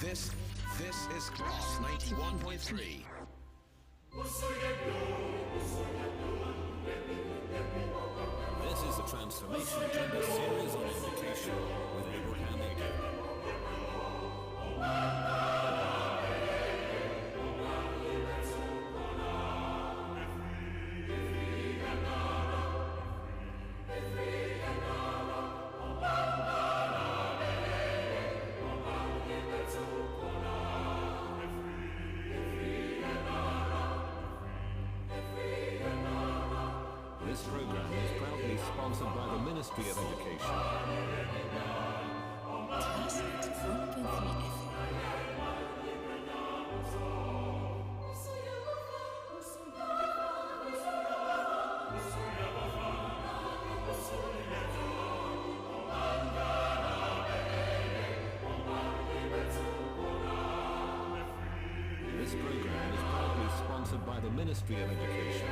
This is Class 91.3. This is the Transformation Agenda series on education with Abraham Adu. This program is proudly sponsored by the Ministry of Education. This program is proudly sponsored by the Ministry of Education.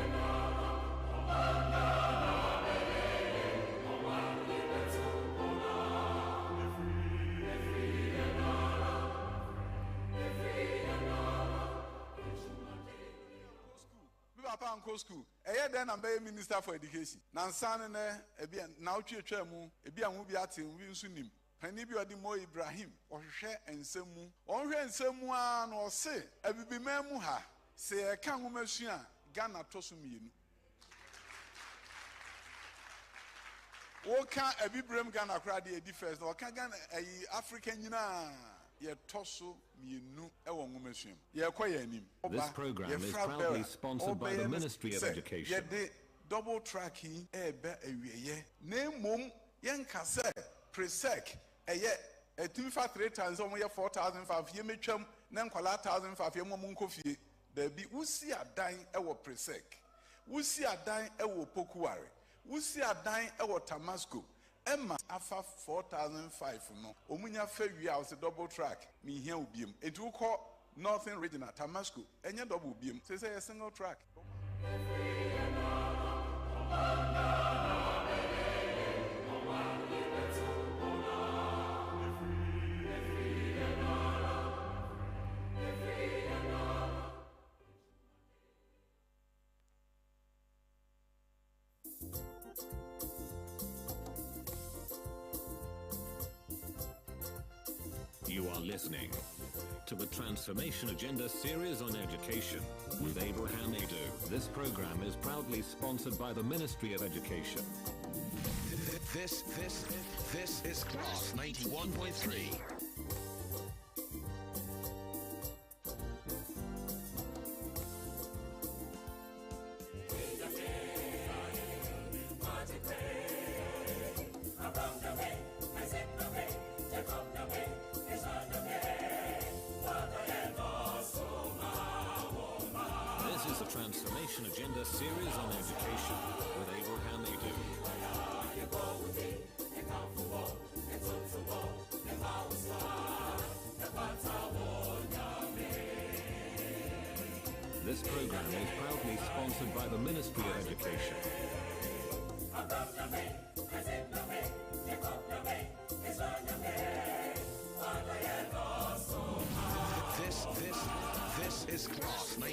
Uncle school. Then I'm Minister for Education. Nansan now chemu, ebiamu biati winsunim. Penny bi odi mo Ibrahim, ohwe ensemu. Ohwe ensemu a no se, ebibimemu ha, se eka nwumasua Ghana toso mienu. Woka ebibrem Ghana kra de edi first, woka Ghana African nyina ye toso mienu ewo nwumasua. Ye koye anim. This program is proudly sponsored by the Ministry of Education. Ye de double tracking ebe ewieye. Na mom yenka se presec eye etimifa 3 times omo ye 4,500 ye metwam na nkwala 1,500 ye mom nkofie. Dabi wusi adan ewo presec. Wusi adan ewo pokuware. Wusi adan ewo Tamasco. Emma afa 4,500 no. Omunya fa wi a was double track. Mi hia obiem. Etu ko Northern Regional Tamasco. Enye double obiem. Say a single track. You are listening to the Transformation Agenda series on education with Abraham Adu. This program is proudly sponsored by the Ministry of Education. This is Class 91.3. This is the Transformation Agenda series on education with Abraham Adu. This program is proudly sponsored by the Ministry of Education. This is Class 91.3.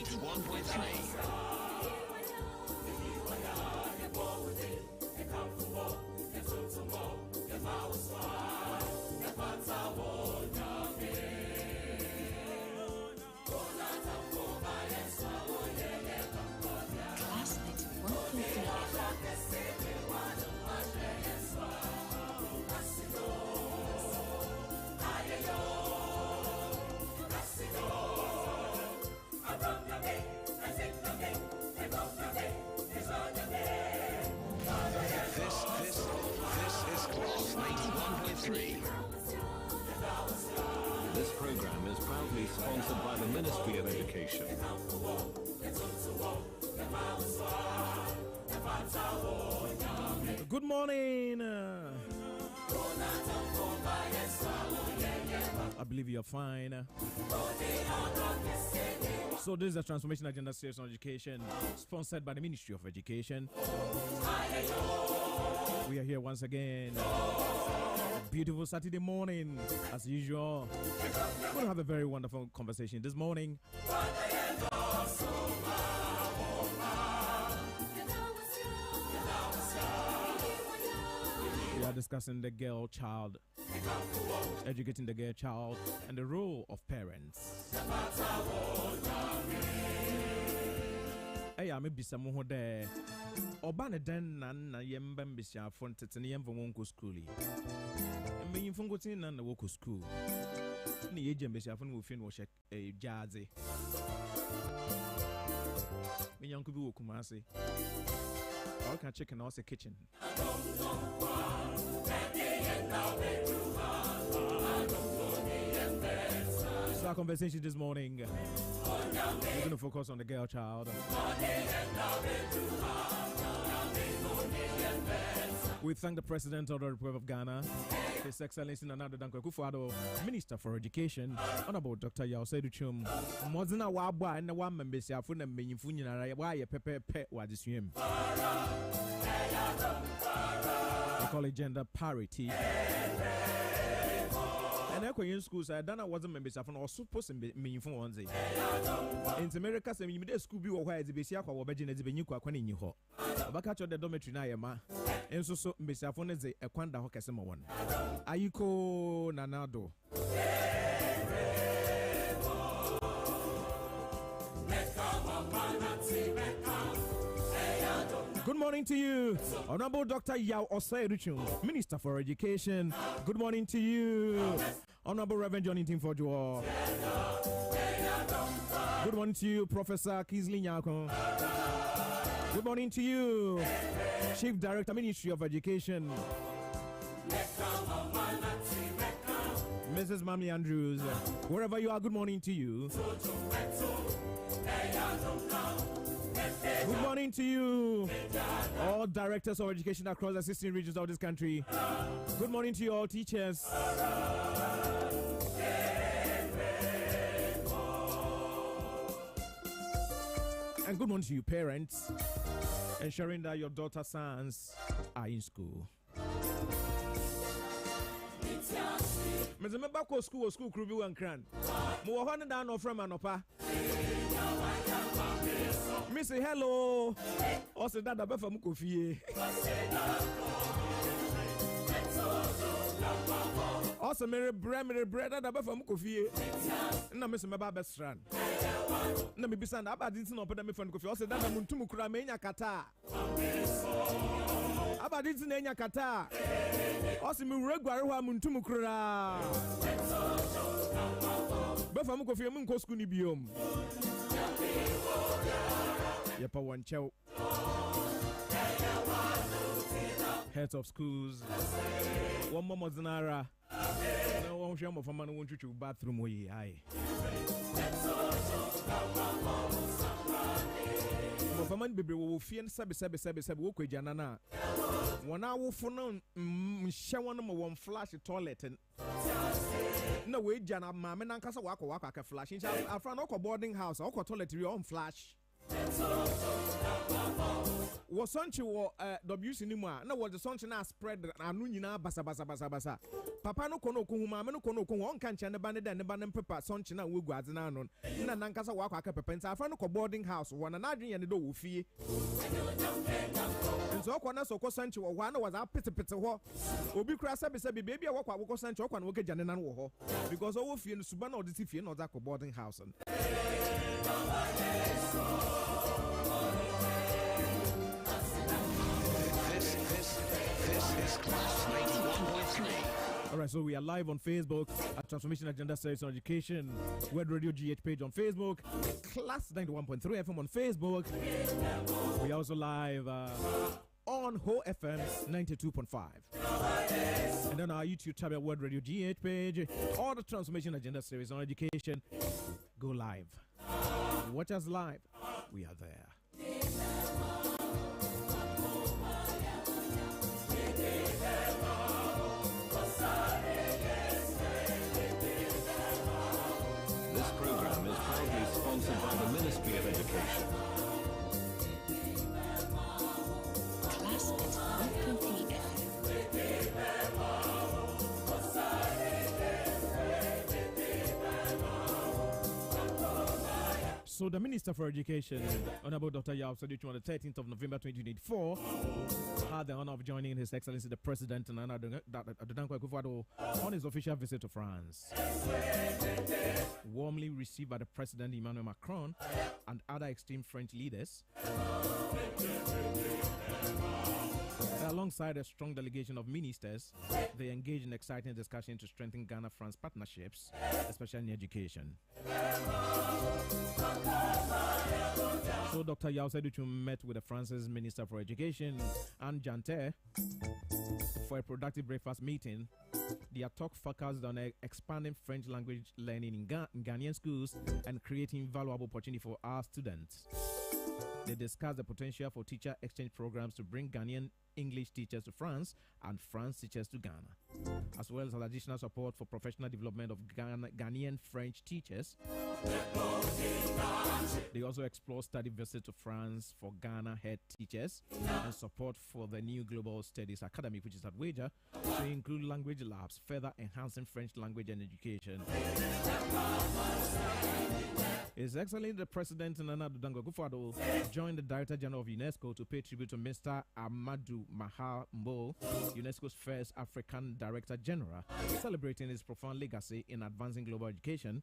This is Class 91.3. This program is proudly sponsored by the Ministry of Education. Good morning. I believe believe you're fine. So this is a Transformation Agenda series on education, sponsored by the Ministry of Education. We are here once again. A beautiful Saturday morning, as usual. We're going to have a very wonderful conversation this morning. We are discussing the girl child, educating the girl child, and the role of parents. Hey, I'm maybe someone there. Obana den na yembem bisia fon tetene yemvo wonko school. Mbe yimfo gotin na woko school. Ni yeje bisia fon wo fin wo she jaze. Me yanku bi wo kumase. I can chicken also kitchen. So our conversation this morning, we're going to focus on the girl child. We thank the President of the Republic of Ghana, His Excellency Nana Dankwa Akufo-Addo, Minister for Education, Honorable Dr. Yao Seduchum, Mozina Wabwa and the one member Siafun and Menyfunyana, why a pepe wadisum. We call it gender parity. And in schools, I don't know what the members are supposed to be meaningful one day. In America, some immediate school be where the Bessia or Virginia is being quite in you. Back at the dormitory, Nayama, and so Miss Afon is a Quanda Hokasama one. Ayuko Nanado. Good morning to you, Honorable Dr. Yao Osei-Ruchung, Minister for Education. Good morning to you, Honorable Reverend Johnny Timfojua. Good morning to you, Professor Kizli Nyako. Good morning to you, Chief Director, Ministry of Education, Mrs. Mami Andrews. Wherever you are, good morning to you. Good morning to you, all directors of education across the 16 regions of this country. Good morning to you, all teachers. And good morning to you, parents, ensuring that your daughter's sons are in school. Mr. Membako school crew be one cran. More down or from Anopa. Miss hello. Also that the from Kofi. Also Mary bread that the from Kofi. Na Miss Maba best friend. Na me bisan aba didn't know put me from Kofi. Also that Muntumu kura menya kata. Aba didn't enya kata. Also me regular wa Muntumu kura. Be from Kofi mun ko school ni biom. Yepa one chow. Heads of schools. One more Zanara. No one shame of a man won't you bathroom way. Aye. Mofaman baby will fear sabi woke janana. 1 hour for no shower number one flash toilet and no way jana mamma and casa waka flash. I found a boarding house or toilet on flash. Was sunchi wo WC ni mu a na wo de sunchi na spread anu nyina basa papa no kono ko huma me no kono ko won kan che ne ba ne pepa sunchi na wo guadze na anu na nankasa wa akwa pepa nta afa no ko boarding house wo na adwen ye ne do wo fie nso ko na so ko sunchi wo wa na was apete ho obi kura sabe baby a wo kwa wo sunchi wo kwa na wo gya ne nan wo ho because wo fie no suba na oditi fie na oda ko boarding house. This is Class 91.3. All right, so we are live on Facebook at Transformation Agenda Series on Education, Word Radio GH page on Facebook, Class 91.3 FM on Facebook. We are also live on Ho FM 92.5. And then our YouTube channel, Word Radio GH page, all the Transformation Agenda Series on Education. Go live. Watch us live. We are there. So the Minister for Education, Honorable Dr. Yao Sadichu, on the 13th of November 2024, had the honor of joining His Excellency the President and Adodankwa Akufo-Addo on his official visit to France. Warmly received by the President Emmanuel Macron and other extreme French leaders. Alongside a strong delegation of ministers, they engaged in exciting discussion to strengthen Ghana-France partnerships, especially in education. So Dr. Yao Sadichu met with the France's Minister for Education, Anne Janter, for a productive breakfast meeting. Their talk focused on expanding French language learning in Ghanaian schools and creating valuable opportunity for our students. They discussed the potential for teacher exchange programs to bring Ghanaian English teachers to France and France teachers to Ghana, as well as additional support for professional development of Ghanaian French teachers. They also explored study visits to France for Ghana head teachers and support for the new Global Studies Academy, which is at Wager, to include language labs, further enhancing French language and education. His Excellency the President Nana Adodankwa Akufo-Addo joined the Director General of UNESCO to pay tribute to Mr. Amadou Mahar Mbo, UNESCO's first African Director General, celebrating his profound legacy in advancing global education.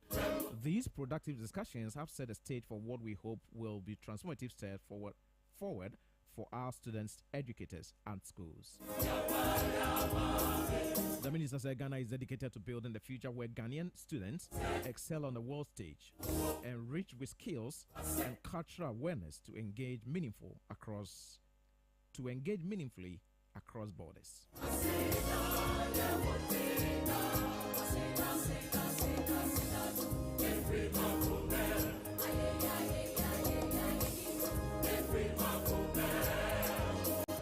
These productive discussions have set the stage for what we hope will be transformative steps forward for our students, educators, and schools. The Minister said Ghana is dedicated to building the future where Ghanaian students excel on the world stage, enriched with skills and cultural awareness to engage meaningfully across borders.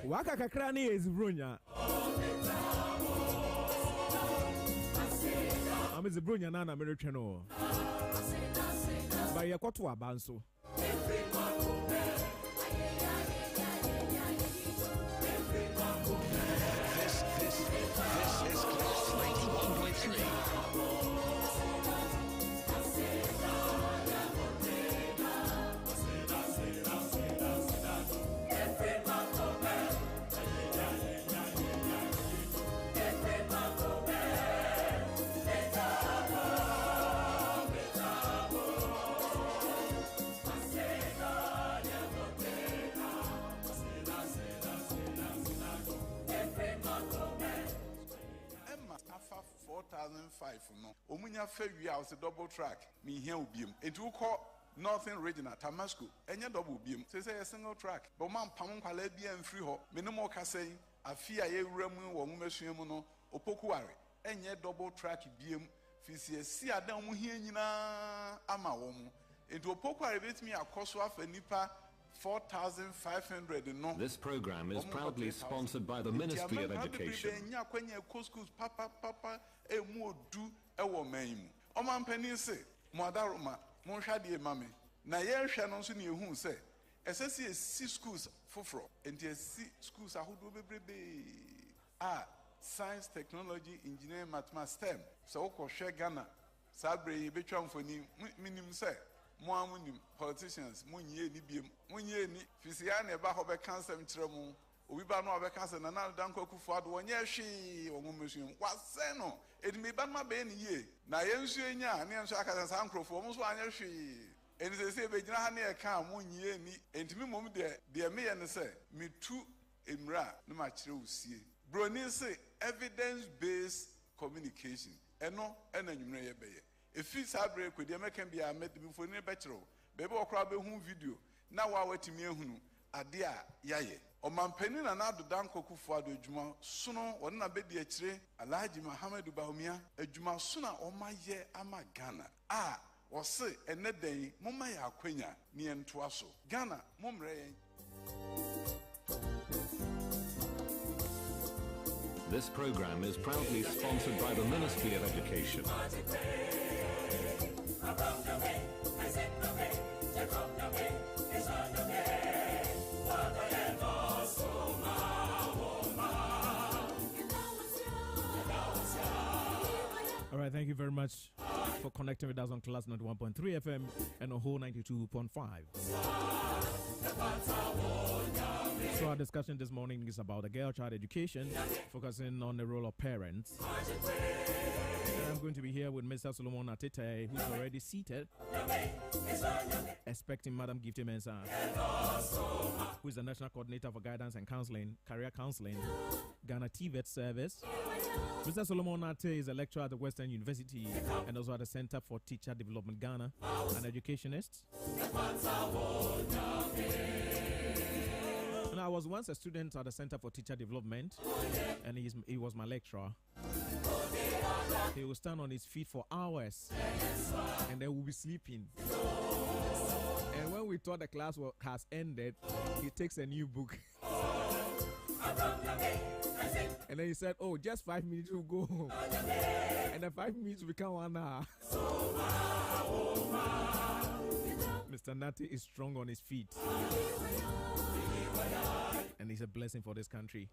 Waka kakrani is Brunya. I'm the Brunya Nana Americano. By Yakotu Abanso. This is Class 91.3. Emma afa 4005 no. Omunya fe wi a was double track. Me here ubiem. It will call Northern Regional Tamasco. Enya double beam. Say a single track. But man pamon kwala bia mfiri ho. Me no more ka say afia ye wuramu wo mumasuamu no opokuare. Enya double track biem. Fisi si adan mu hia nyina ama wo mu. Into opokuare betimi akoso afa nipa 4,500 no. This program is proudly sponsored by the Ministry of Education. Papa emu odu ewo manmu. Omampani se modaroma monhwade mame. Na ye hwe no so ne ehun se esese esi schools foforo enti esi schools ahodo bebrebe science, technology, engineering, mathematics, STEM. So ko hwe Ghana sabre ye betwa mfoni minim se mo amunim politicians munye ni biem munye ni fisia na ba ho be cancer mkire mu obi ba no be cancer na na Adodankwa Akufo-Addo wonye hwe won mesuam wase no edimi ba ma be ni ye na yensu enya ne yensu akasa san krofo mo so anya hwe eni se be gina ha na e ka munye ni entimi mom de me ye ne se metu emra na ma kire usie broni se evidence based communication eno enanyumre ye beye. If it's a break with the American be a met before near bachelor, baby or crab home video, now I wait to me who a dear yaye. O man penny and Adodankwa Akufo-Addo Juma, sooner or not be the tree, a large Mohammed Bahumia, a Juma sooner or my year ama Ghana. Or say, and that day, Mumaya Quenya, near Twaso. Ghana, Mumre. This program is proudly sponsored by the Ministry of Education. All right, thank you very much. for connecting with us on Class 91.3 FM and on Whole 92.5. So our discussion this morning is about the girl-child education, focusing on the role of parents. And I'm going to be here with Mr. Solomon Atete, who's already seated, expecting Madam Gifty Mensah, who is the National Coordinator for Guidance and Counseling, Career Counseling, Ghana TVET Service. Mr. Solomon Ate is a lecturer at the Western University and also at the Center for Teacher Development Ghana, an educationist. And I was once a student at the Center for Teacher Development, and he was my lecturer. He will stand on his feet for hours, and then we'll be sleeping. And when we thought the class has ended, he takes a new book. And then he said, oh, just 5 minutes will go home. And then 5 minutes will become 1 hour. Mr. Nati is strong on his feet. And he's a blessing for this country.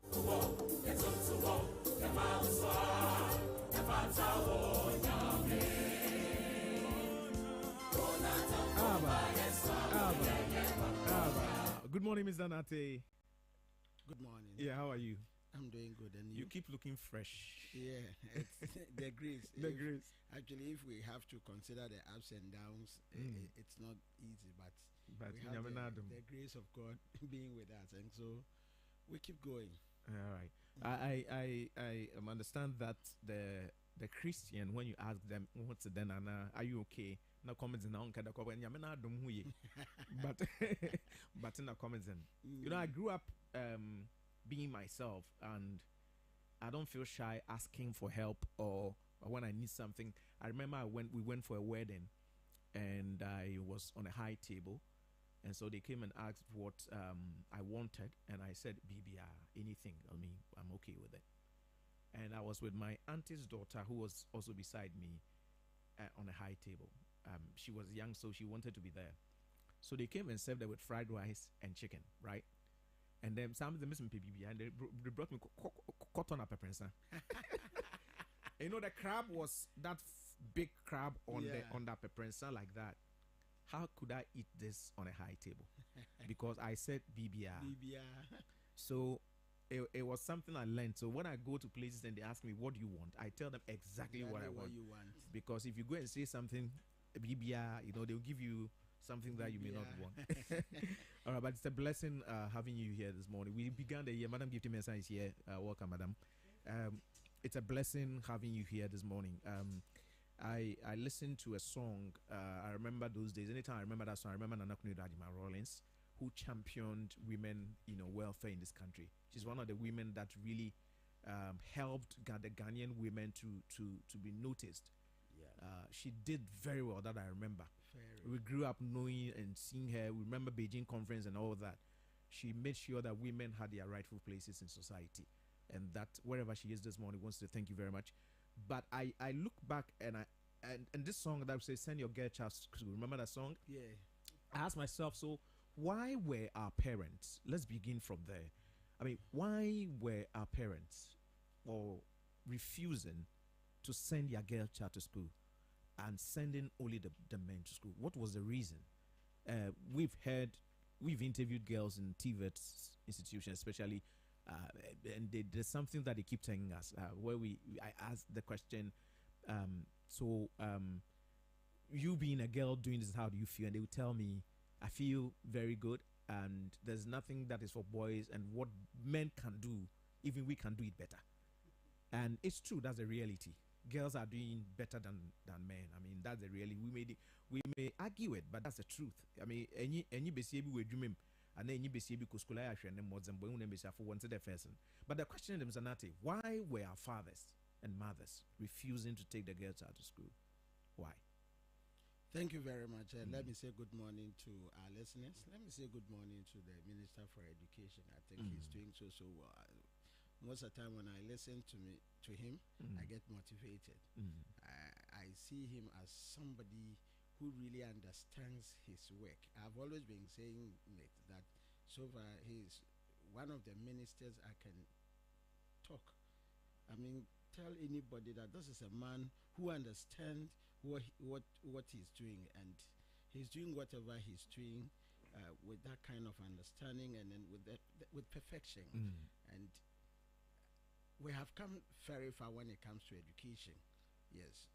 Good morning, Mr. Nati. Good morning. Yeah, how are you? I'm doing good, and You keep looking fresh. Yeah, it's the grace. The grace. Actually, if we have to consider the ups and downs, it's not easy, but we have the grace of God being with us, and so we keep going. All right. I understand that the Christian, when you ask them what's the then are you okay? No comments in on kada kwa nyamena dum huye. But in the comments you know, I grew up being myself, and I don't feel shy asking for help or when I need something. I remember we went for a wedding, and I was on a high table, and so they came and asked what I wanted, and I said BBR, anything. I mean, I'm okay with it. And I was with my auntie's daughter, who was also beside me on a high table. She was young, so she wanted to be there. So they came and served her with fried rice and chicken, right? And then some of them missing PBB, and they brought me cotton pepper and you know, the crab was that big crab on that pepper and like that. How could I eat this on a high table? Because I said BBR. So it was something I learned. So when I go to places and they ask me, what do you want? I tell them exactly what I want. Because if you go and say something, BBR, you know, they'll give you something that you may not want. All right, but it's a blessing having you here this morning. We began the year. Madam Gifty Mensah is here. Welcome, Madam. It's a blessing having you here this morning. I listened to a song. I remember those days. Anytime I remember that song, I remember Nana Kunidajima Rollins, who championed women, you know, welfare in this country. She's one of the women that really helped the Ghanaian women to be noticed. Yeah. She did very well, that I remember. We grew up knowing and seeing her. We remember Beijing conference and all of that. She made sure that women had their rightful places in society. And that wherever she is this morning, wants to thank you very much. But I look back and this song that says send your girl child to school. Remember that song? Yeah. I asked myself, so why were our parents? Let's begin from there. I mean, why were our parents refusing to send your girl child to school and sending only the men to school? What was the reason? We've interviewed girls in TVET institutions, especially, and there's something that they keep telling us. Where I asked the question, you being a girl doing this, how do you feel? And they would tell me, I feel very good, and there's nothing that is for boys, and what men can do, even we can do it better. And it's true, that's the reality. Girls are doing better than men. I mean, that's the reality. We may argue it, but that's the truth. I mean, any baby we dream, and any baby kuskula and more than for one to the person. But the question is, Nati, why were our fathers and mothers refusing to take the girls out of school? Why? Thank you very much. Let me say good morning to our listeners. Let me say good morning to the Minister for Education. I think he's doing so well. Most of the time when I listen to him, I get motivated. I see him as somebody who really understands his work. I've always been saying that so far he's one of the ministers I can talk. I mean, tell anybody that this is a man who understands what he's doing, and he's doing whatever he's doing with that kind of understanding, and then with perfection. And we have come very far when it comes to education. Yes,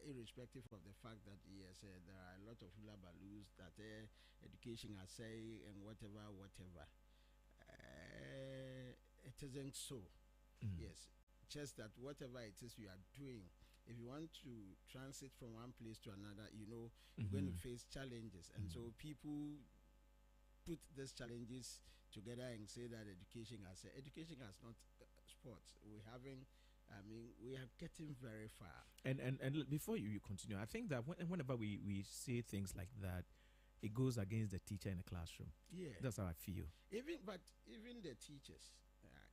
irrespective of the fact that yes, there are a lot of hula-baloos that education has say and whatever. It isn't so. Yes, just that whatever it is you are doing, if you want to transit from one place to another, you're going to face challenges, and so people put these challenges together and say that education has not sports. We are getting very far. And before you continue, I think that whenever we say things like that, it goes against the teacher in the classroom. Yeah, that's how I feel. Even the teachers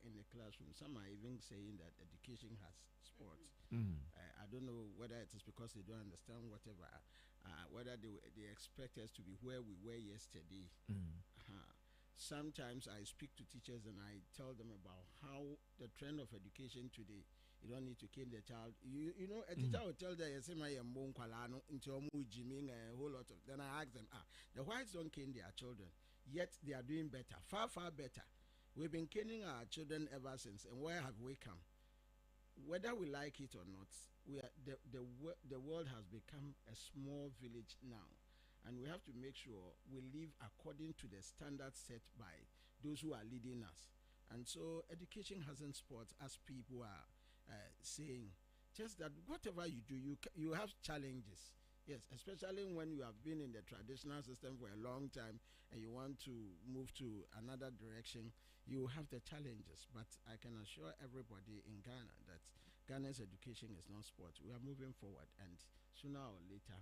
in the classroom, some are even saying that education has sports. I don't know whether it is because they don't understand whatever, whether they expect us to be where we were yesterday. Sometimes I speak to teachers and I tell them about how the trend of education today. You don't need to cane the child. You know, a teacher will tell them, into a whole lot of. Then I ask them, the whites don't cane their children, yet they are doing better, far better. We've been caning our children ever since, and where have we come? Whether we like it or not, the world has become a small village now, and we have to make sure we live according to the standards set by those who are leading us. And so education hasn't sports, as people are saying. Just that whatever you do, you have challenges. Yes, especially when you have been in the traditional system for a long time and you want to move to another direction, you have the challenges. But I can assure everybody in Ghana that Ghana's education is not sports. We are moving forward, and sooner or later,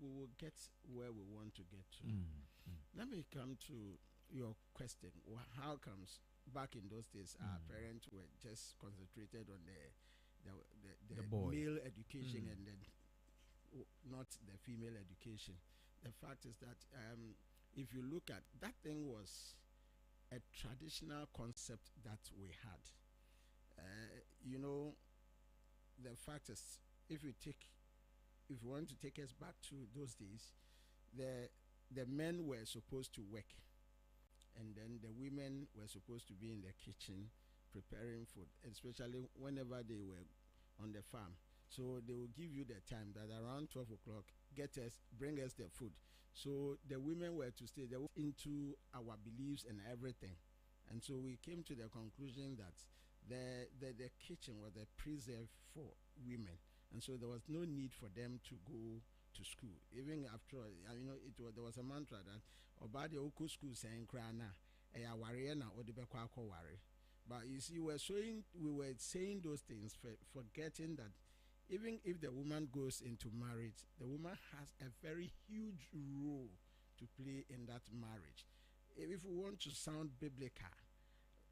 we will get where we want to get to. Let me come to your question. How comes back in those days our parents were just concentrated on the male education and then not the female education? The fact is that if you look at that, thing was a traditional concept that we had. The fact is, if you want to take us back to those days, the men were supposed to work, and then the women were supposed to be in the kitchen preparing food, especially whenever they were on the farm. So they will give you the time that around 12 o'clock, bring us the food. So the women were to stay there into our beliefs and everything. And so we came to the conclusion that the kitchen was a preserve for women. And so there was no need for them to go to school. Even after, there was a mantra that Obadi Oko school saying Krana, but you see, we were saying those things, forgetting that even if the woman goes into marriage, the woman has a very huge role to play in that marriage. If we want to sound biblical,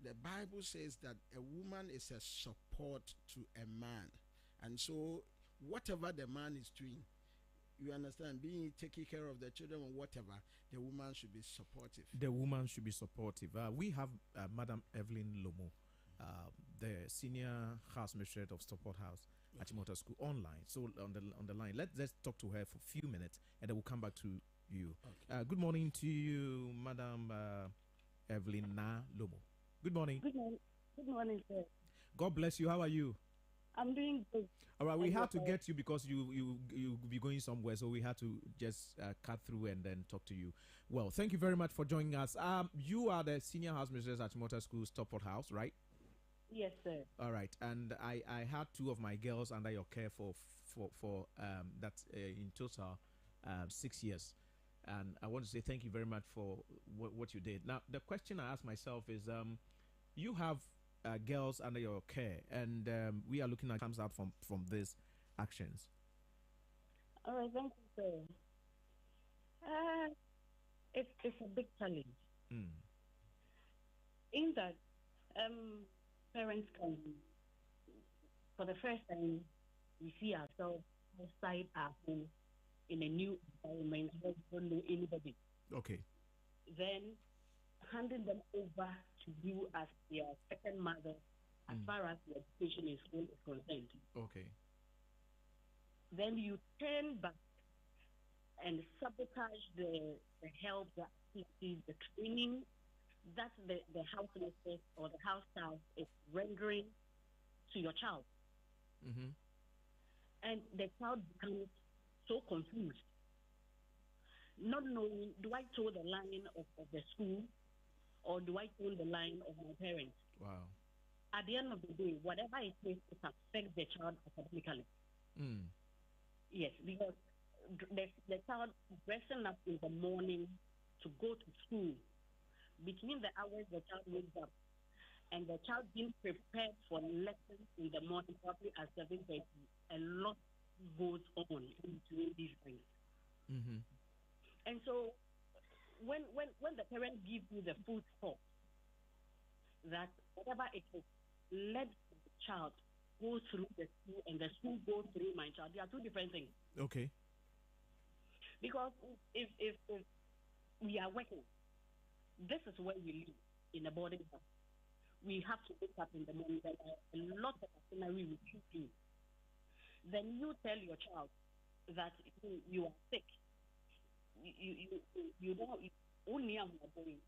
the Bible says that a woman is a support to a man. And so whatever the man is doing, you understand, being taking care of the children or whatever, the woman should be supportive. The woman should be supportive. We have Madam Evelyn Lomo, the senior house mistress of Stockport House at Chimota School, online. So on the line, let's talk to her for a few minutes, and then we'll come back to you. Okay. Good morning to you, Madam Evelyn Lomo. Good morning. Good morning, sir. God bless you. How are you? I'm doing good. All right, we had to get you because you be going somewhere, so we had to just cut through and then talk to you. Well, thank you very much for joining us. You are the senior house mistress at Motor School, Stockport House, right? Yes, sir. All right, and I had two of my girls under your care for in total 6 years, and I want to say thank you very much for what you did. Now, the question I ask myself is, you have girls under your care, and we are looking at comes out from these actions. All right, thank you, sir. It's a big challenge. In that, parents can, for the first time, we see ourselves outside our home in a new environment where we don't know anybody. Okay. Then handing them over to you as their second mother, as far as the education is concerned. Okay. then you turn back and sabotage the help, the activities, the training that the house mistress or the house staff is rendering to your child. Mm-hmm. And the child becomes so confused, not knowing, do I toe the line of the school or do I toe the line of my parents? Wow. At the end of the day, whatever it is, it affects the child academically. Mm. Yes, because the child dressing up in the morning to go to school, between the hours the child wakes up and the child being prepared for lessons in the morning, probably at 7:30, a lot goes on in between these things. Mm-hmm. And so when the parent gives you the full stop, that whatever it is, let the child go through the school and the school go through my child. They are two different things. Okay. Because if we are working, this is where we live, in a boarding house. We have to wake up in the morning. There are a lot of itinerary we should do. Then you tell your child that you are sick. You don't only have what you're doing.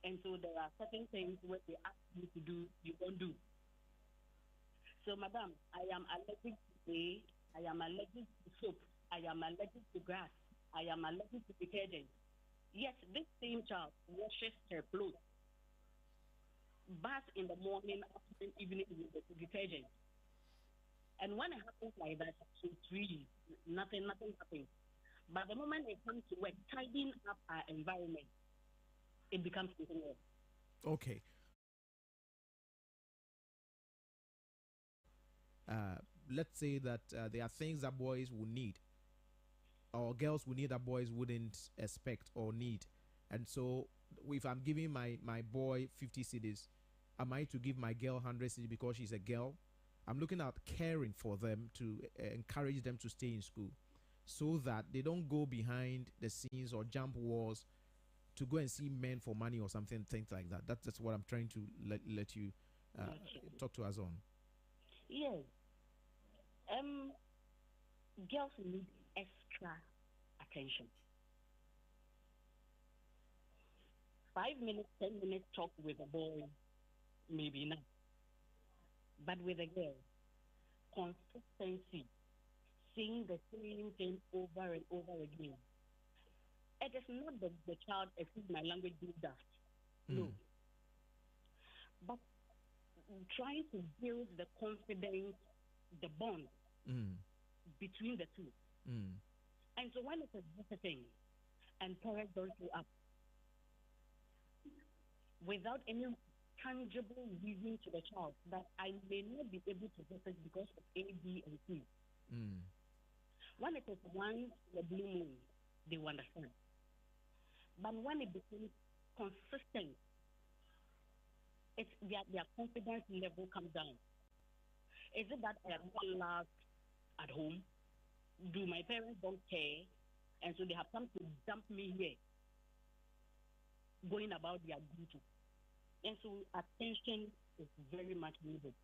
And so there are certain things where they ask you to do, you don't do. So, madam, I am allergic to hay, I am allergic to soap, I am allergic to grass, I am allergic to detergent. Yes, this same child washes her clothes, bath in the morning, afternoon, evening with the detergent. And when it happens like that, it's really nothing happens. But the moment it comes to work, tidying up our environment, it becomes something else. Okay. Let's say that there are things that boys will need or girls will need that boys wouldn't expect or need. And so if I'm giving my boy 50 cedis, am I to give my girl 100 cedis because she's a girl? I'm looking at caring for them to encourage them to stay in school so that they don't go behind the scenes or jump walls to go and see men for money or something, things like that. That's what I'm trying to let you talk to us on. Yes. Girls need extra attention. 5 minutes, 10 minutes talk with a boy, maybe not. But with a girl, consistency, saying the same thing over and over again. It is not the child, excuse my language, do that. No. But trying to build the confidence, the bond between the two. And so when it's a visiting and parents don't show up without any tangible reason to the child that I may not be able to visit because of A, B, and C. When it is once in a blue moon, they will understand. But when it becomes consistent, it's their confidence level comes down. Is it that I am not loved at home? Do my parents don't care? And so they have come to dump me here, going about their duty. And so attention is very much needed.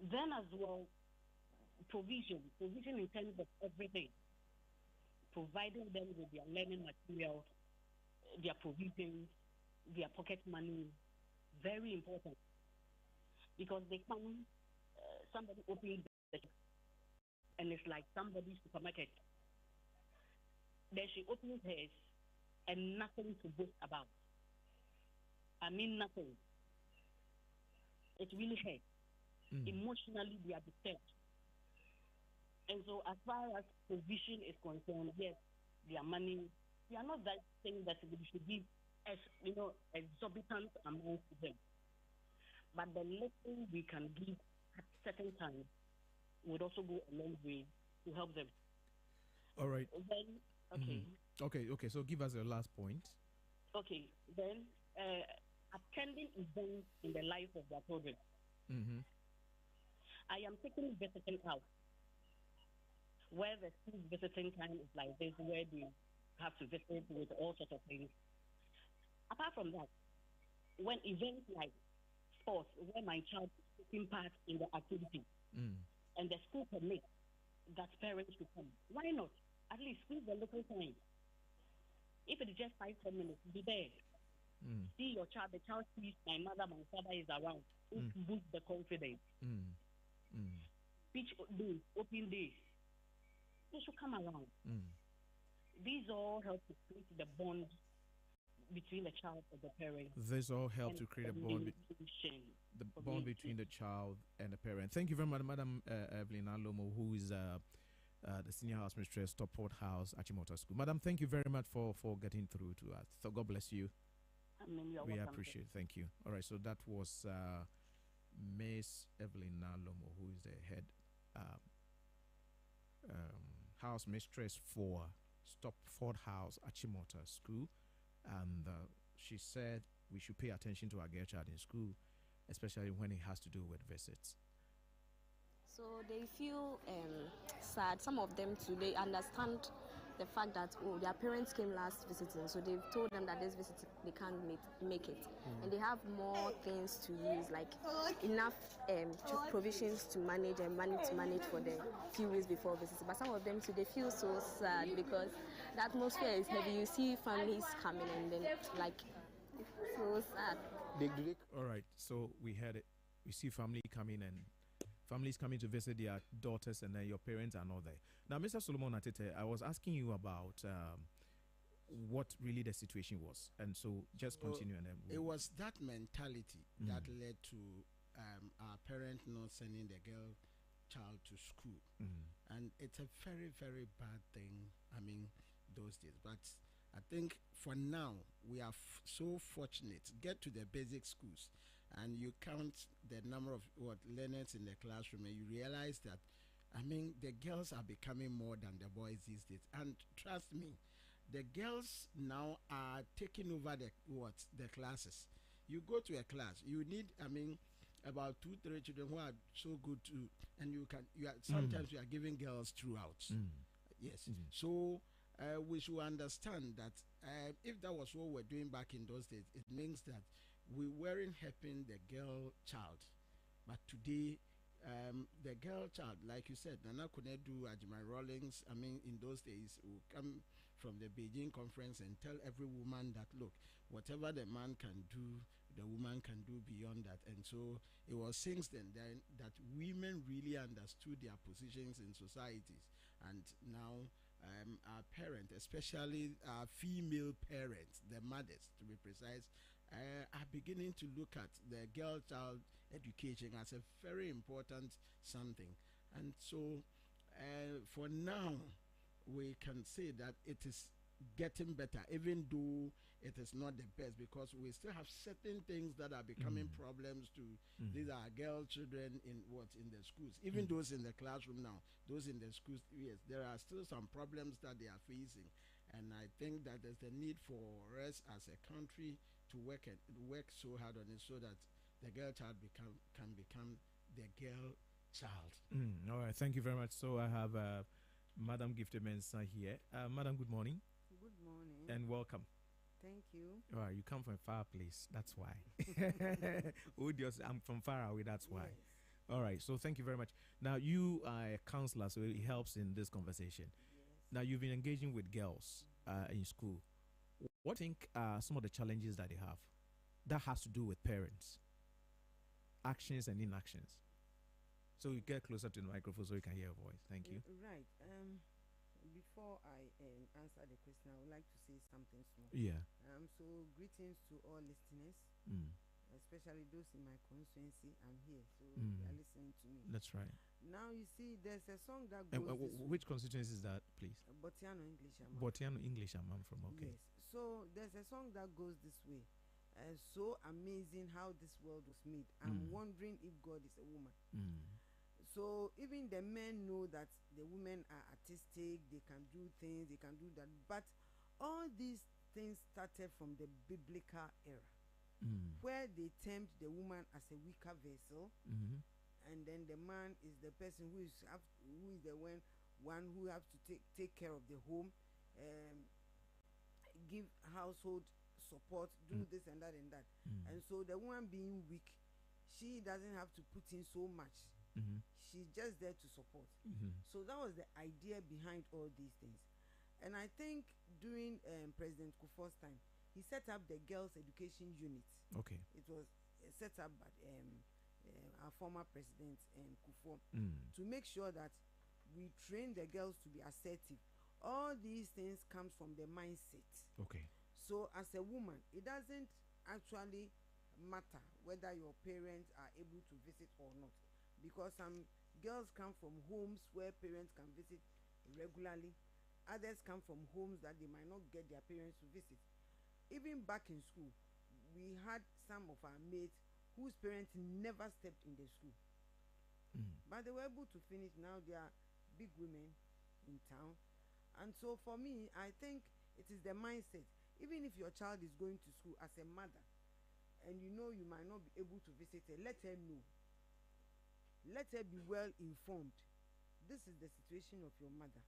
Then as well, provision in terms of everything, providing them with their learning materials, their provisions, their pocket money, very important. Because they come, somebody opens the and it's like somebody's supermarket. Then she opens hers and nothing to boast about. I mean nothing. It really hurts. Emotionally, they are disturbed. And so as far as provision is concerned, yes, their money, we are not that saying that we should give exorbitant amounts to them. But the little we can give at certain times would also go a long way to help them. All right. Then, okay. Okay. So give us your last point. Okay. Then, attending events in the life of their children. I am taking visiting out, where the school visiting time is like this, where they have to visit with all sorts of things. Apart from that, when events like sports, where my child is taking part in the activity, and the school not permit that parents to come. Why not? At least squeeze the little time. If it is just 5-10 minutes, be there. See your child, the child sees my mother, my father is around. It boosts the confidence. Speech days, open days. They should come around. These all help to create the bond between the child and the parent. This all help to create a bond, the bond between the child and the parent. Thank you very much, Madam Evelyn Alomo, who is the senior house mistress, Stockport House, Achimota School. Madam, thank you very much for getting through to us. So God bless you. We appreciate it. Thank you. All right, so that was Miss Evelyn Alomo, who is the head house mistress for Stockport House, Achimota School. And she said we should pay attention to our girl child in school, especially when it has to do with visits. So they feel sad. Some of them too, they understand the fact that their parents came last visiting, so they've told them that this visit they can't make it, and they have more things to use, like enough provisions to manage and money to manage for the few weeks before visits. But some of them too, they feel so sad because the atmosphere is heavy. You see families coming and then like so sad. All right, so we had it. We see family coming and families coming to visit their daughters, and then your parents are not there. Now, Mr. Solomon Atete, I was asking you about what really the situation was, and so just continue. And then it was that mentality that led to our parent not sending the girl child to school, and it's a very, very bad thing. I mean, those days, but I think for now we are so fortunate. Get to the basic schools, and you count the number of learners in the classroom, and you realize that, I mean, the girls are becoming more than the boys these days. And trust me, the girls now are taking over the classes. You go to a class, you need, I mean, about 2-3 children who are so good to, and sometimes you are giving girls throughout. Yes. So we should understand that if that was what we're doing back in those days, it means that we weren't helping the girl child. But today, the girl child, like you said, Nana Kunedu, Ajimai Rawlings, I mean, in those days, will come from the Beijing conference and tell every woman that, look, whatever the man can do, the woman can do beyond that. And so it was since then that women really understood their positions in societies. And now our parents, especially our female parents, the mothers to be precise, are beginning to look at the girl child education as a very important something. And so for now, we can say that it is getting better, even though it is not the best, because we still have certain things that are becoming problems to these are girl children in the schools, even those in the classroom now, those in the schools. Yes, there are still some problems that they are facing, and I think that there's a need for us as a country to work so hard on it so that the girl child can become the girl child. All right, thank you very much. So I have Madam Gifted Mensah here. Madam, good morning. Good morning. And welcome. Thank you. All right, you come from a far place. That's why. I'm from far away. That's why. Yes. All right. So thank you very much. Now, you are a counselor, so it helps in this conversation. Yes. Now, you've been engaging with girls in school. What do you think are some of the challenges that they have that has to do with parents, actions and inactions? So you get closer to the microphone so you can hear your voice. Thank you. Right. Before I answer the question, I would like to say something small. Yeah. So greetings to all listeners, especially those in my constituency. I'm here, so they are listening to me. That's right. Now you see, there's a song that goes this way. Which constituency is that, please? Botiano English. Botiano English, I'm from. Okay. Yes. So there's a song that goes this way. So amazing how this world was made. I'm wondering if God is a woman. So even the men know that the women are artistic, they can do things, they can do that. But all these things started from the biblical era, where they termed the woman as a weaker vessel, and then the man is the person who is the one who has to take care of the home, give household support, do this and that and that. And so the woman being weak, she doesn't have to put in so much She's just there to support. So that was the idea behind all these things. And I think during President Kufuor's time, he set up the girls' education unit. Okay. It was set up by our former president Kufuor to make sure that we train the girls to be assertive. All these things comes from the mindset. Okay. So as a woman, it doesn't actually matter whether your parents are able to visit or not, because some girls come from homes where parents can visit regularly. Others come from homes that they might not get their parents to visit. Even back in school, we had some of our mates whose parents never stepped in the school, but they were able to finish. Now they are big women in town. And so for me, I think it is the mindset. Even if your child is going to school as a mother and you know you might not be able to visit her, let her know. Let her be well informed. This is the situation of your mother.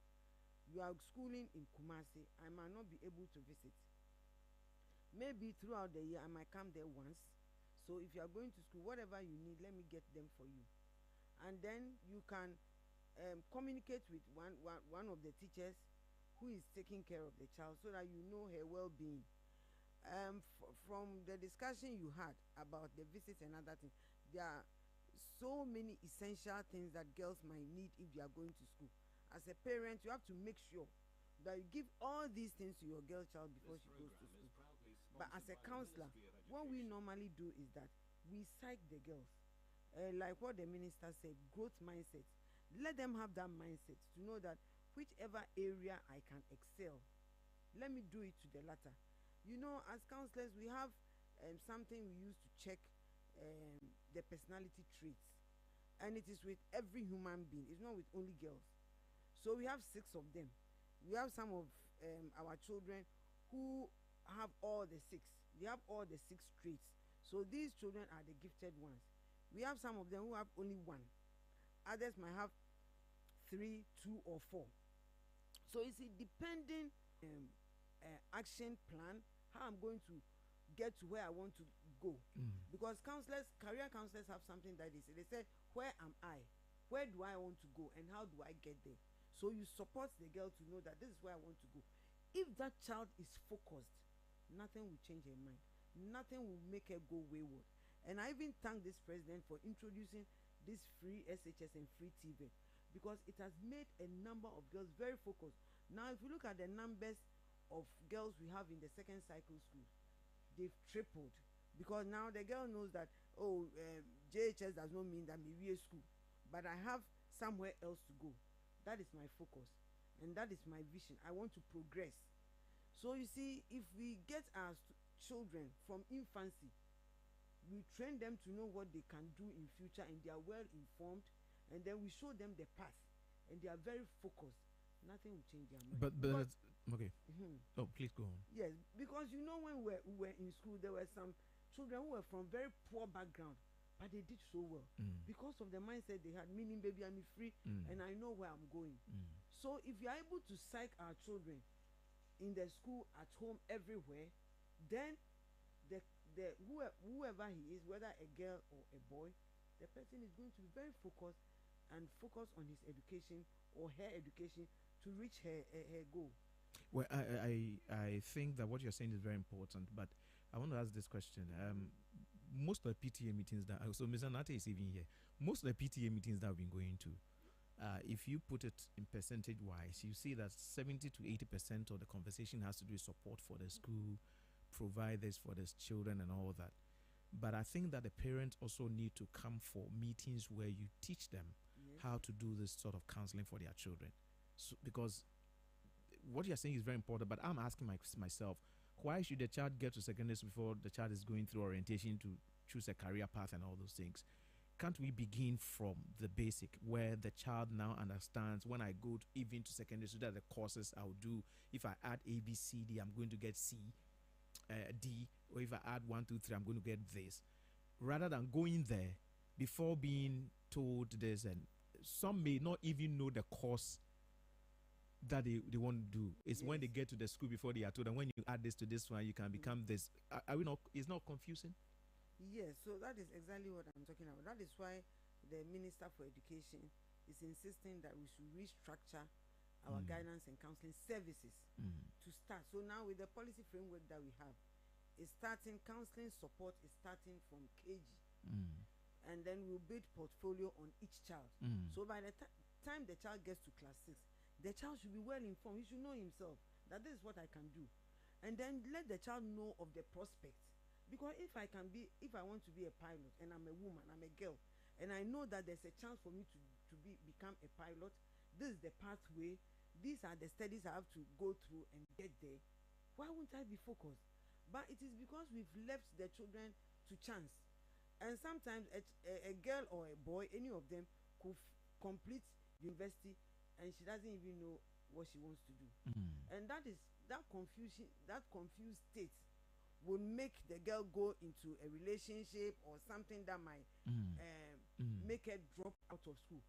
You are schooling in Kumasi. I might not be able to visit. Maybe throughout the year I might come there once. So if you are going to school, whatever you need, let me get them for you. And then you can communicate with one of the teachers who is taking care of the child, so that you know her well-being. From the discussion you had about the visits and other things, there are so many essential things that girls might need if they are going to school. As a parent, you have to make sure that you give all these things to your girl child before she goes to school. But as a counselor, what we normally do is that we psych the girls, like what the minister said, growth mindset. Let them have that mindset to know that whichever area I can excel, let me do it to the latter. You know, as counselors, we have something we use to check the personality traits, and it is with every human being. It's not with only girls. So we have 6 of them. We have some of our children who have all the 6. They have all the 6 traits. So these children are the gifted ones. We have some of them who have only 1. Others might have 3, 2, or 4. So it's a depending action plan, how I'm going to get to where I want to go. Because counselors, career counselors have something that they say. They say, where am I? Where do I want to go? And how do I get there? So you support the girl to know that this is where I want to go. If that child is focused, nothing will change her mind. Nothing will make her go wayward. And I even thank this president for introducing this free SHS and free TV, because it has made a number of girls very focused. Now, if you look at the numbers of girls we have in the second cycle schools, they've tripled, because now the girl knows that, JHS does not mean that maybe a school, but I have somewhere else to go. That is my focus, and that is my vision. I want to progress. So you see, if we get our children from infancy, we train them to know what they can do in future, and they are well informed, and then we show them the path, and they are very focused, nothing will change their mind. But okay. Oh, please go on. Yes, because you know, when we were in school, there were some children who were from very poor background, but they did so well because of the mindset they had, meaning, baby, I'm free and I know where I'm going. So if you are able to psych our children in the school, at home, everywhere, then whoever he is, whether a girl or a boy, the person is going to be very focused and focus on his education or her education to reach her goal. Well, I think that what you're saying is very important, but I want to ask this question. Most of the PTA meetings that, so Mr. Nate is even here, most of the PTA meetings that we've been going to, if you put it in percentage wise, you see that 70 to 80% of the conversation has to do with support for the school, provide this for the children and all that. But I think that the parents also need to come for meetings where you teach them how to do this sort of counseling for their children. So, because what you're saying is very important, but I'm asking myself, why should the child get to secondary school before the child is going through orientation to choose a career path and all those things? Can't we begin from the basic, where the child now understands, when I go even to secondary school, that the courses I'll do, if I add A, B, C, D, I'm going to get C, D, or if I add 1, 2, 3, I'm going to get this, rather than going there before being told this. And some may not even know the course that they want to do. It's when they get to the school before they are told, and when you add this to this one, you can become this. Are we not? It's not confusing. Yes, so that is exactly what I'm talking about. That is why the Minister for Education is insisting that we should restructure our guidance and counseling services to start. So now with the policy framework that we have, it's starting, counseling support is starting from KG. And then we'll build portfolio on each child. So by the time the child gets to class 6, the child should be well informed. He should know himself that this is what I can do. And then let the child know of the prospect. Because if I want to be a pilot and I'm a woman, I'm a girl, and I know that there's a chance for me to become a pilot, this is the pathway, these are the studies I have to go through and get there, why won't I be focused? But it is because we've left the children to chance. And sometimes a girl or a boy, any of them, could complete university and she doesn't even know what she wants to do. And that confused state will make the girl go into a relationship or something that might make her drop out of school.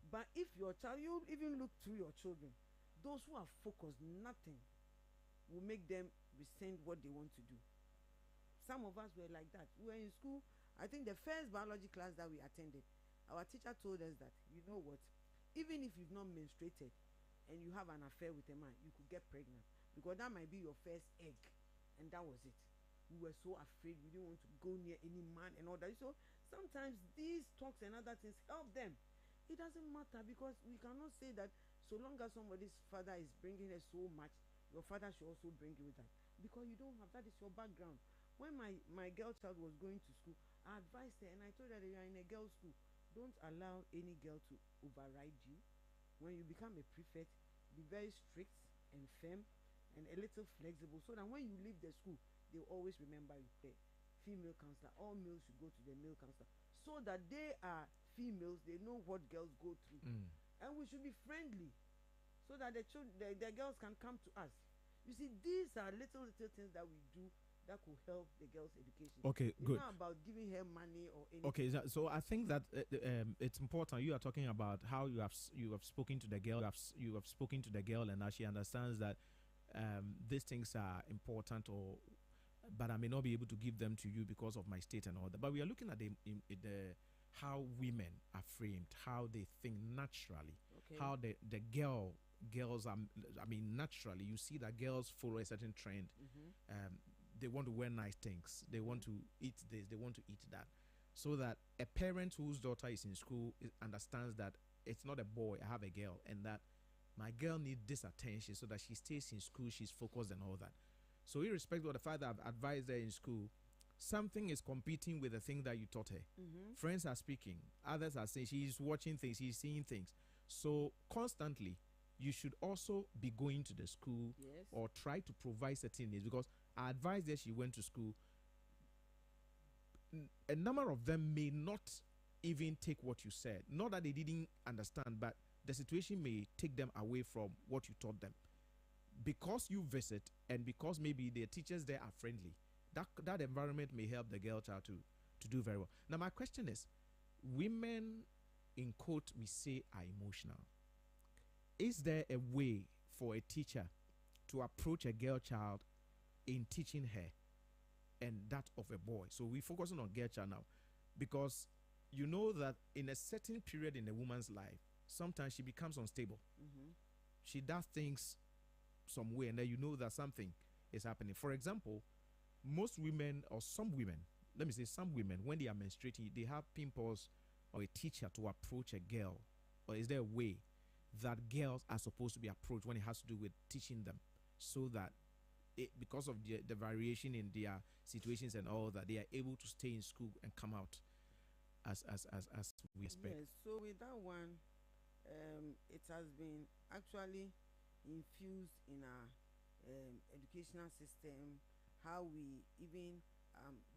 But if your child, you even look through your children, those who are focused, nothing will make them rescind what they want to do. Some of us were like that. We were in school. I think the first biology class that we attended, our teacher told us that, you know what, even if you've not menstruated and you have an affair with a man, you could get pregnant, because that might be your first egg. And that was it. We were so afraid. We didn't want to go near any man and all that. So sometimes these talks and other things help them. It doesn't matter, because we cannot say that so long as somebody's father is bringing her so much, your father should also bring you with that, because you don't have, that is your background. When my girl child was going to school, I advised her and I told her that you are in a girl's school. Don't allow any girl to override you. When you become a prefect, be very strict and firm and a little flexible, so that when you leave the school, they'll always remember you. The female counselor, all males should go to the male counselor, so that they are females, they know what girls go through. And we should be friendly, so that the girls can come to us. You see, these are little things that we do that could help the girls' education. Okay, it's good. Not about giving her money or anything. Okay, so I think that it's important. You are talking about how you have spoken to the girl. You have spoken to the girl, and now she understands that these things are important, but I may not be able to give them to you because of my state and all that. But we are looking at the how women are framed, how they think naturally, how the girls are. I mean, naturally, you see that girls follow a certain trend. They want to wear nice things. They want to eat this. They want to eat that. So that a parent whose daughter is in school understands that it's not a boy, I have a girl, and that my girl needs this attention so that she stays in school, she's focused and all that. So irrespective of the fact that I've advised her in school, something is competing with the thing that you taught her. Friends are speaking. Others are saying she's watching things, she's seeing things. So constantly, you should also be going to the school or try to provide certain needs, because I advised her, she went to school. A number of them may not even take what you said. Not that they didn't understand, but the situation may take them away from what you taught them. Because you visit and because maybe the teachers there are friendly, that environment may help the girl child to do very well. Now, my question is, women, in quote, we say, are emotional. Is there a way for a teacher to approach a girl child in teaching her and that of a boy? So we're focusing on girl child now, because you know that in a certain period in a woman's life, sometimes she becomes unstable. She does things some way, and then you know that something is happening. For example, most women, or some women, let me say some women, when they are menstruating, they have pimples, or a teacher to approach a girl. Or is there a way that girls are supposed to be approached when it has to do with teaching them, so that because of the variation in their situations and all that, they are able to stay in school and come out as we expect? Yes, so with that one, it has been actually infused in our educational system, how we even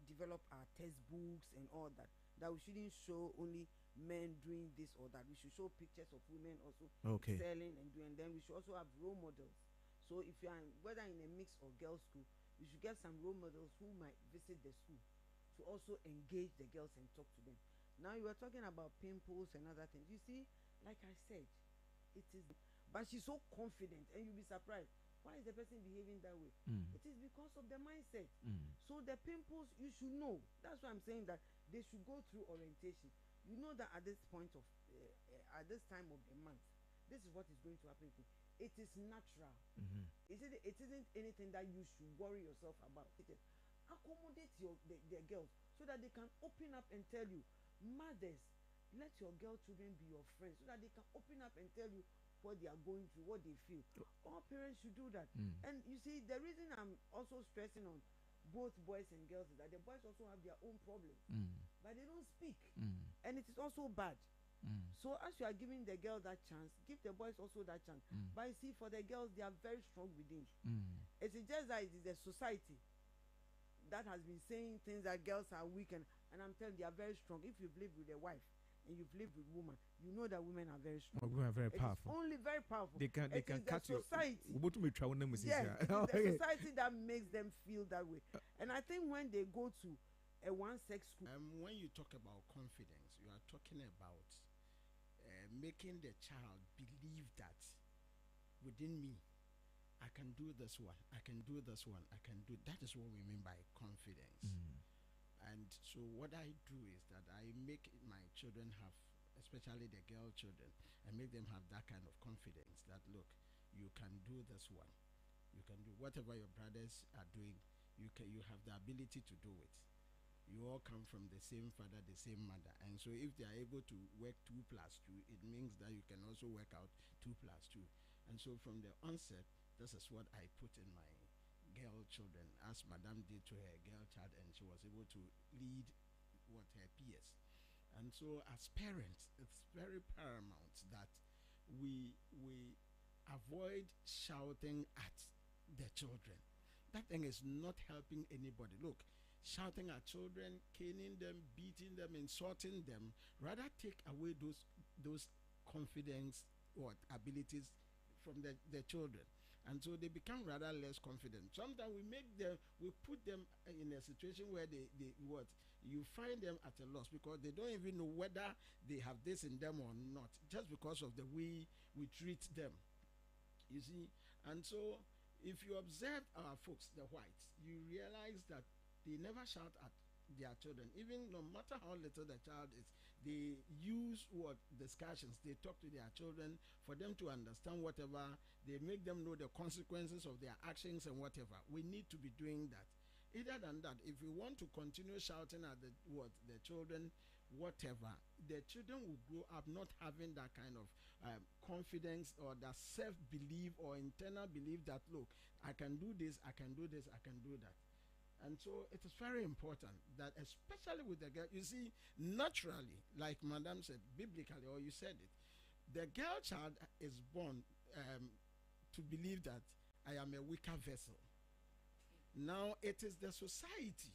develop our textbooks and all that, that we shouldn't show only men doing this or that. We should show pictures of women also selling and doing. Then we should also have role models. So if you are whether in a mixed or girls' school, we should get some role models who might visit the school to also engage the girls and talk to them. Now you were talking about pimples and other things. You see, like I said, it is, but she's so confident, and you'll be surprised. Why is the person behaving that way? It is because of the mindset. So the pimples, you should know. That's why I'm saying that they should go through orientation. you know that at this point of at this time of the month, this is what is going to happen to you. It is natural. It isn't anything that you should worry yourself about. It is accommodate the girls so that they can open up and tell you. Mothers, let your girl children be your friends so that they can open up and tell you what they are going through, what they feel. All parents should do that. And you see, the reason I'm also stressing on both boys and girls is that the boys also have their own problems, but they don't speak, and it is also bad. So as you are giving the girl that chance, give the boys also that chance. But you see, for the girls, they are very strong within. It is just that it is the society that has been saying things that girls are weak, and I'm telling you, they are very strong. If you've lived with a wife and you've lived with women, you know that women are very strong. Women are very powerful. It's only very powerful. They can cut you. Society. Yes, it's the society that makes them feel that way. And I think when they go to a one-sex school, when you talk about confidence, you are talking about making the child believe that within me, I can do this one, I can do this one, I can do. That is what we mean by confidence. And so what I do is that I make my children have, especially the girl children, and make them have that kind of confidence that, look, you can do this one, you can do whatever your brothers are doing, you have the ability to do it. You all come from the same father, the same mother, and so if they are able to work 2 + 2, it means that you can also work out 2 + 2. And so from the onset, this is what I put in my girl children, as Madame did to her girl child, and she was able to lead what her peers. And so as parents, it's very paramount that we avoid shouting at the children. That thing is not helping anybody. Look, shouting at children, caning them, beating them, insulting them, rather take away those confidence or abilities from the children. And so they become rather less confident. Sometimes we put them in a situation where you find them at a loss because they don't even know whether they have this in them or not, just because of the way we treat them. You see? And so if you observe our folks, the whites, you realize that they never shout at their children, even no matter how little the child is. They use discussions. They talk to their children for them to understand whatever. They make them know the consequences of their actions and whatever. We need to be doing that. Either than that, if we want to continue shouting at the children, whatever, the children will grow up not having that kind of confidence or that self-belief or internal belief that, look, I can do this, I can do this, I can do that. And so it is very important that, especially with the girl, you see, naturally, like Madam said, biblically, or you said it, the girl child is born to believe that I am a weaker vessel. Now, it is the society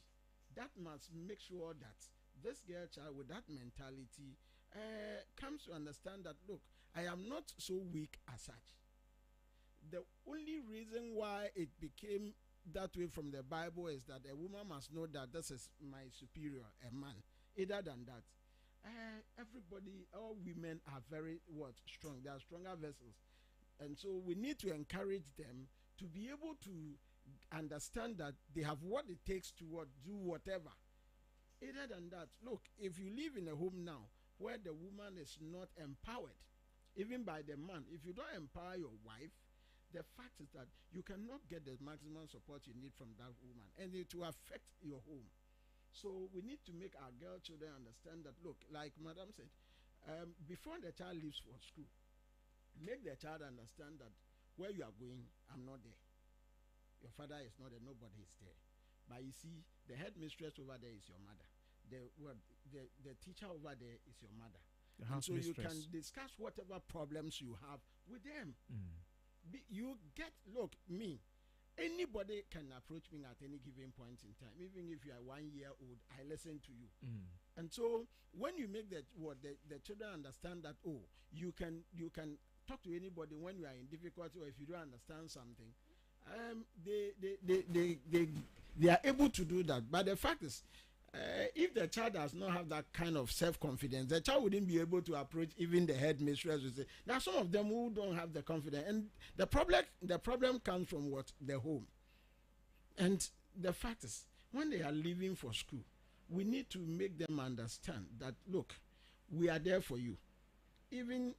that must make sure that this girl child with that mentality comes to understand that, look, I am not so weak as such. The only reason why it became that way from the Bible is that a woman must know that this is my superior, a man. Other than that, everybody, all women are very strong. They are stronger vessels. And so we need to encourage them to be able to understand that they have what it takes to do whatever. Other than that, look, if you live in a home now where the woman is not empowered, even by the man, if you don't empower your wife, the fact is that you cannot get the maximum support you need from that woman, and it will affect your home. So we need to make our girl children understand that, look, like Madam said, before the child leaves for school, make the child understand that where you are going, I'm not there. Your father is not there, nobody is there. But you see, the headmistress over there is your mother. The teacher over there is your mother. And so you can discuss whatever problems you have with them. Anybody can approach me at any given point in time. Even if you are 1 year old, I listen to you. And so when you make the children understand that, oh, you can talk to anybody when you are in difficulty, or if you don't understand something, they are able to do that. But the fact is, if the child does not have that kind of self-confidence, the child wouldn't be able to approach even the headmistress. There are some of them who don't have the confidence, and the problem comes from the home. And the fact is, when they are leaving for school, we need to make them understand that, look, we are there for you. Even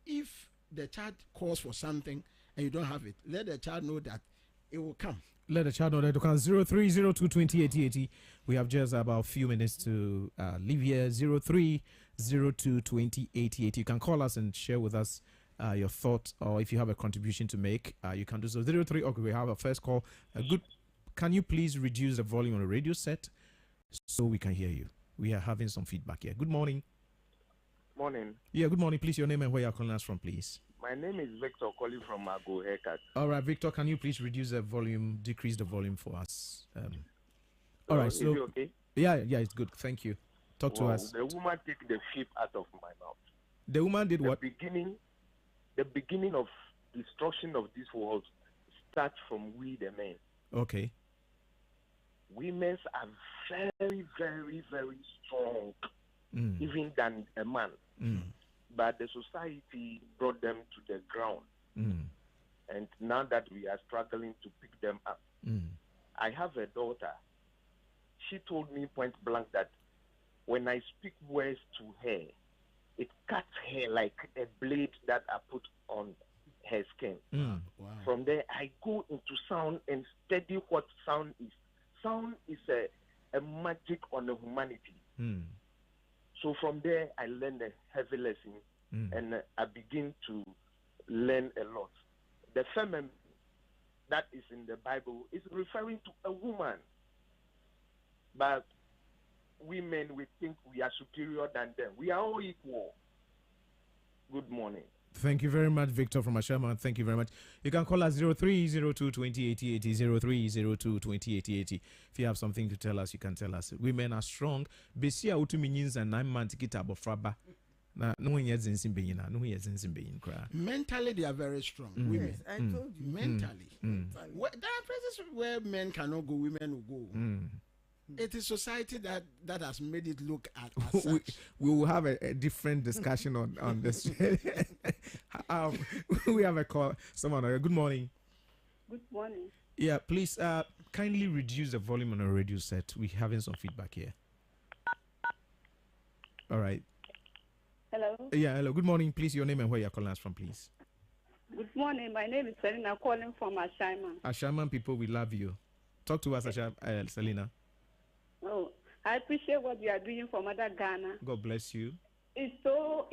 if the child calls for something and you don't have it, let the child know that it will come. Let the child know that to come 0302208080. We have just about a few minutes to leave here. 0302208080. You can call us and share with us your thoughts, or if you have a contribution to make, you can do so. 03. Okay, we have a first call. Can you please reduce the volume on the radio set so we can hear you? We are having some feedback here. Good morning. Morning. Yeah, good morning. Please, your name and where you're calling us from, please. My name is Victor, calling from Mago Haircut. All right, Victor, can you please reduce the volume, decrease the volume for us? All right, so is it okay? Yeah, it's good. Thank you. Talk to us. The woman took the sheep out of my mouth. The woman did what? The beginning of destruction of this world starts from we the men. Okay. Women are very, very, very strong, even than a man. But the society brought them to the ground. And now that we are struggling to pick them up. I have a daughter. She told me point blank that when I speak words to her, it cuts her like a blade that I put on her skin. Wow. From there, I go into sound and study what sound is. Sound is a magic on the humanity. So from there, I learned a heavy lesson, and I begin to learn a lot. The feminine that is in the Bible is referring to a woman. But women, we think we are superior than them. We are all equal. Good morning. Thank you very much, Victor from Ashama. Thank you very much. You can call us 0302208080, 0302208080. If you have something to tell us, you can tell us. Women are strong. Besia utu means and 9 months kita bofraba. Na no one yet in being no yet in cry. Mentally, they are very strong. Women. Yes, I told you. Mentally. There are places where men cannot go, women will go. It is society that has made it look at as such. We will have a different discussion on this. We have a call. Someone, good morning. Good morning. Yeah, please kindly reduce the volume on the radio set. We're having some feedback here. All right. Hello. Yeah, hello. Good morning. Please, your name and where you're calling us from, please. Good morning. My name is Selena, calling from Ashaiman. Ashaiman people, we love you. Talk to us, Selena. Oh, I appreciate what you are doing for Mother Ghana. God bless you. It's so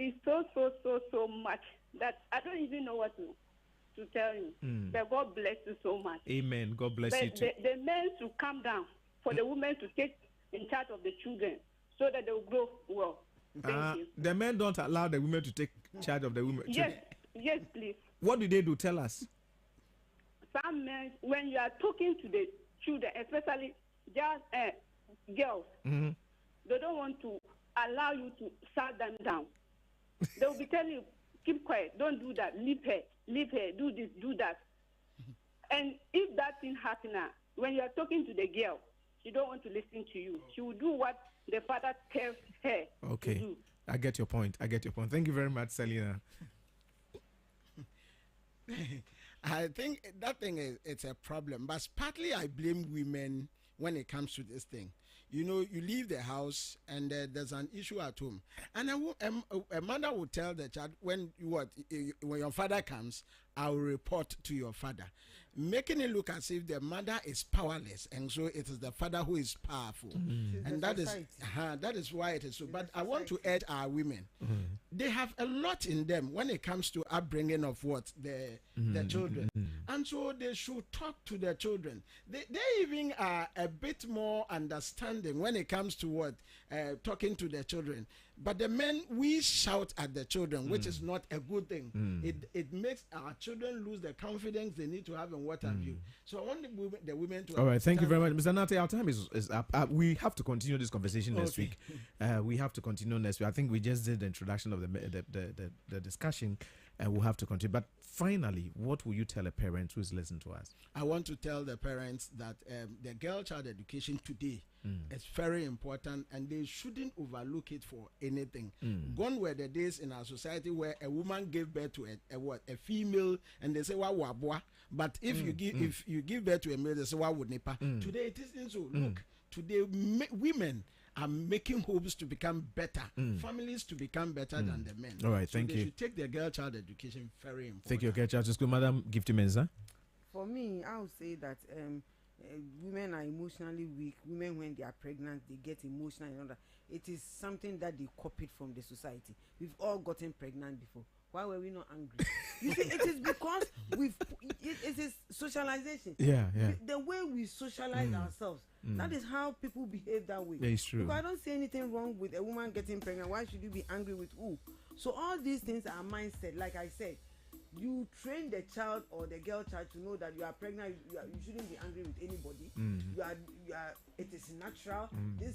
much that I don't even know what to tell you. But God bless you so much. Amen. God bless you too. The men should come down for the women to take in charge of the children so that they will grow well. Thank you. The men don't allow the women to take charge of the women. Yes, please. What do they do? Tell us. Some men, when you are talking to the children, especially just girls, they don't want to allow you to shut them down. They will be telling you, keep quiet, don't do that, leave her, do this, do that. And if that thing happens, when you are talking to the girl, she don't want to listen to you. She will do what the father tells her to do. I get your point. Thank you very much, Selena. I think that thing it's a problem, but partly I blame women when it comes to this thing. You know, you leave the house and there's an issue at home, and a mother will tell the child, when your father comes, I will report to your father, making it look as if the mother is powerless, and so it is the father who is powerful, and that is why it is so. But I want to urge our women; they have a lot in them when it comes to upbringing of the children, and so they should talk to their children. They even are a bit more understanding when it comes to talking to their children. But the men, we shout at the children, which is not a good thing. It makes our children lose the confidence they need to have and what have you. So I want the women to. All right, thank you very much, Mr. Nate. Our time is up. We have to continue this conversation next week. We have to continue next week. I think we just did the introduction of the discussion, and we'll have to continue. But finally, what will you tell a parent who is listening to us? I want to tell the parents that the girl child education today is very important, and they shouldn't overlook it for anything. Gone were the days in our society where a woman gave birth to a female, and they say wabwa. But if you give birth to a male, they say what would nipa. Today it isn't so. Look, today women are making homes to become better, families to become better than the men. All right, so thank they you. should take their girl child education very important. Take your girl child to school, Madam Gifty Mensa. For me, I would say that women are emotionally weak. Women, when they are pregnant, they get emotional and all that. It is something that they copied from the society. We've all gotten pregnant before. Why were we not angry? You see, it is because it is socialization. Yeah. The way we socialize ourselves, that is how people behave that way. That is true. Because I don't see anything wrong with a woman getting pregnant. Why should you be angry with who? So all these things are mindset. Like I said, you train the child or the girl child to know that you are pregnant. You shouldn't be angry with anybody. You are. It is natural. This